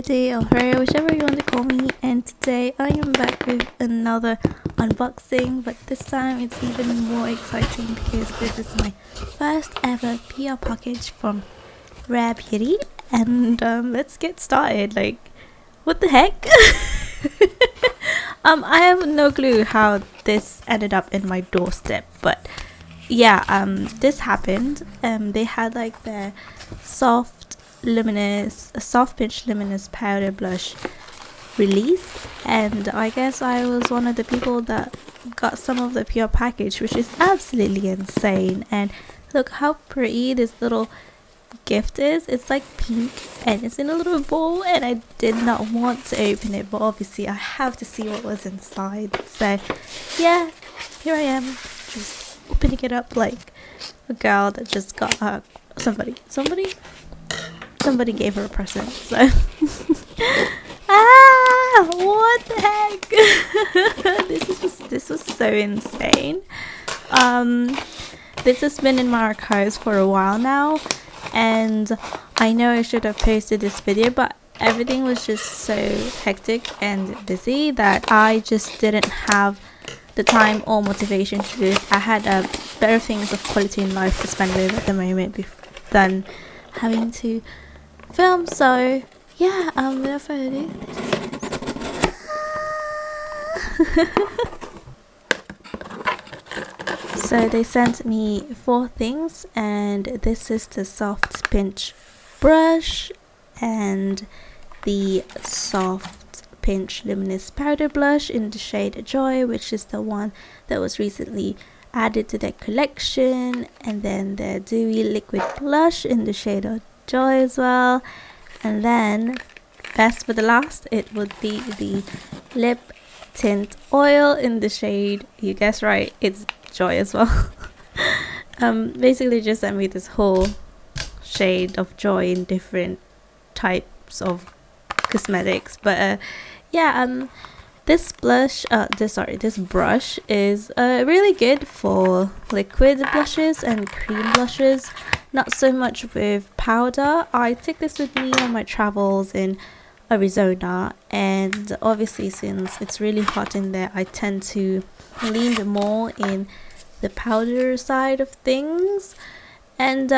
Heidi or Heya, whichever you want to call me, and today I am back with another unboxing, but this time it's even more exciting because this is my first ever PR package from Rare Beauty, and let's get started. Like, what the heck? I have no clue how this ended up in my doorstep, but yeah, this happened. They had like their soft pinch luminous powder blush release, and I guess I was one of the people that got some of the pure package, which is absolutely insane. And look how pretty this little gift is. It's like pink and it's in a little bowl, and I did not want to open it, but obviously I have to see what was inside. So yeah, here I am, just opening it up like a girl that just got her somebody gave her a present. So what the heck? this was so insane. This has been in my archives for a while now, and I know I should have posted this video, but everything was just so hectic and busy that I just didn't have the time or motivation to do it. I had better things of quality in life to spend with at the moment than having to film. So yeah, without further ado, so they sent me 4 things, and this is the soft pinch brush and the soft pinch luminous powder blush in the shade Joy, which is the one that was recently added to their collection, and then the dewy liquid blush in the shade of Joy as well, and then best for the last, it would be the lip tint oil in the shade, you guessed right, it's Joy as well. Basically just sent me this whole shade of Joy in different types of cosmetics, but yeah, this brush is really good for liquid blushes and cream blushes, not so much with powder. I take this with me on my travels in Arizona, and obviously since it's really hot in there, I tend to lean more in the powder side of things, and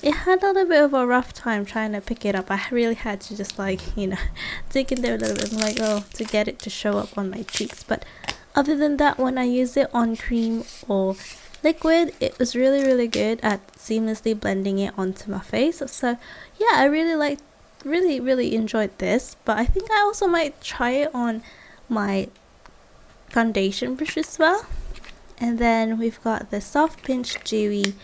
it had a little bit of a rough time trying to pick it up. I really had to just like, you know, dig in there a little bit, like, to get it to show up on my cheeks. But other than that, when I use it on cream or liquid, it was really good at seamlessly blending it onto my face. So yeah, I really enjoyed this, but I think I also might try it on my foundation brush as well. And then we've got the soft pinch dewy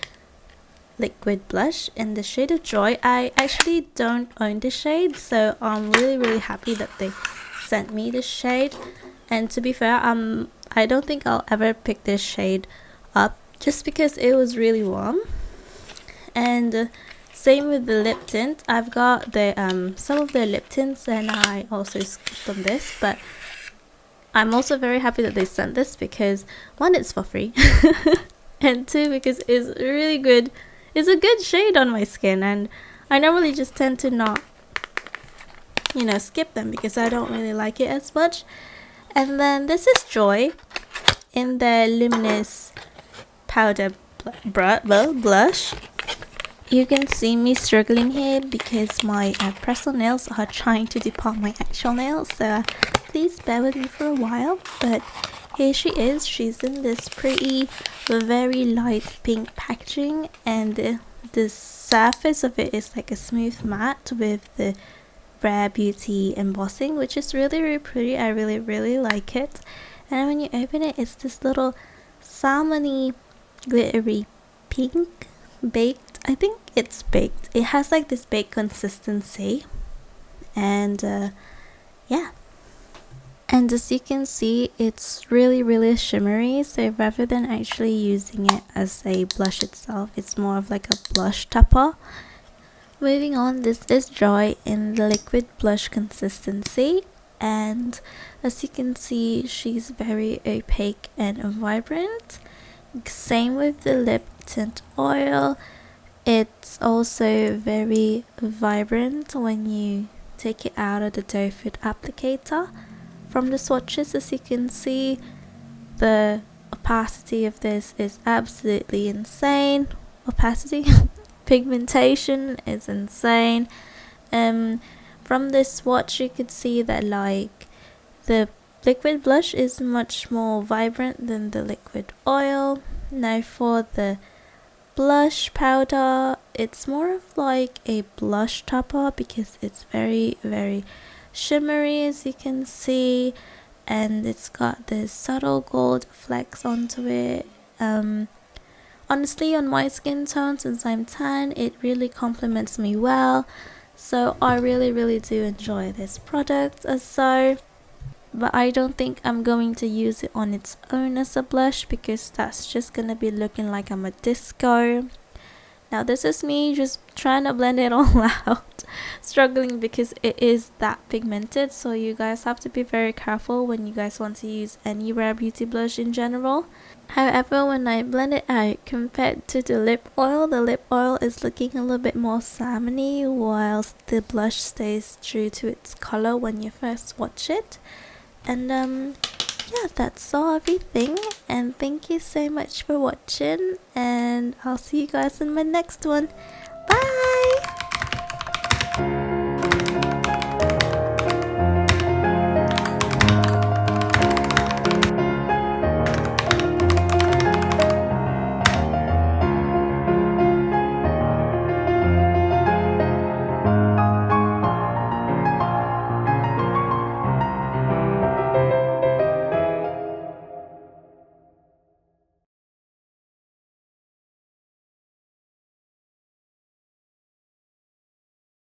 liquid blush in the shade of Joy. I actually don't own the shade, so I'm really happy that they sent me this shade. And to be fair, I don't think I'll ever pick this shade up just because it was really warm. And same with the lip tint. I've got the some of the lip tints, and I also skipped on this, but I'm also very happy that they sent this because 1, it's for free, and 2, because it's really good. It's a good shade on my skin, and I normally just tend to not, you know, skip them because I don't really like it as much. And then this is Joy in the luminous powder blush. You can see me struggling here because my press-on nails are trying to depart my actual nails, so please bear with me for a while. But here she is. She's in this pretty, very light pink packaging, and the surface of it is like a smooth matte with the Rare Beauty embossing, which is really pretty. I really like it. And when you open it, it's this little salmony glittery pink, baked. I think it's baked. It has like this baked consistency, and yeah. And as you can see, it's really shimmery, so rather than actually using it as a blush itself, it's more of like a blush topper. Moving on, this is Joy in the liquid blush consistency, and as you can see, she's very opaque and vibrant. Same with the lip tint oil. It's also very vibrant when you take it out of the doe foot applicator from the swatches. As you can see, the opacity of this is absolutely insane. Opacity pigmentation is insane. From this swatch you could see that like the liquid blush is much more vibrant than the liquid oil. Now for the blush powder, it's more of like a blush topper because it's very shimmery, as you can see, and it's got this subtle gold flecks onto it. Honestly, on my skin tone, since I'm tan, it really complements me well, so I really do enjoy this product as so. But I don't think I'm going to use it on its own as a blush because that's just gonna be looking like I'm a disco. Now this is me just trying to blend it all out, struggling because it is that pigmented, so you guys have to be very careful when you guys want to use any rare beauty blush in general. However, when I blend it out compared to the lip oil is looking a little bit more salmony, whilst the blush stays true to its color when you first swatch it. And yeah, that's all everything, and thank you so much for watching, and I'll see you guys in my next one. Bye.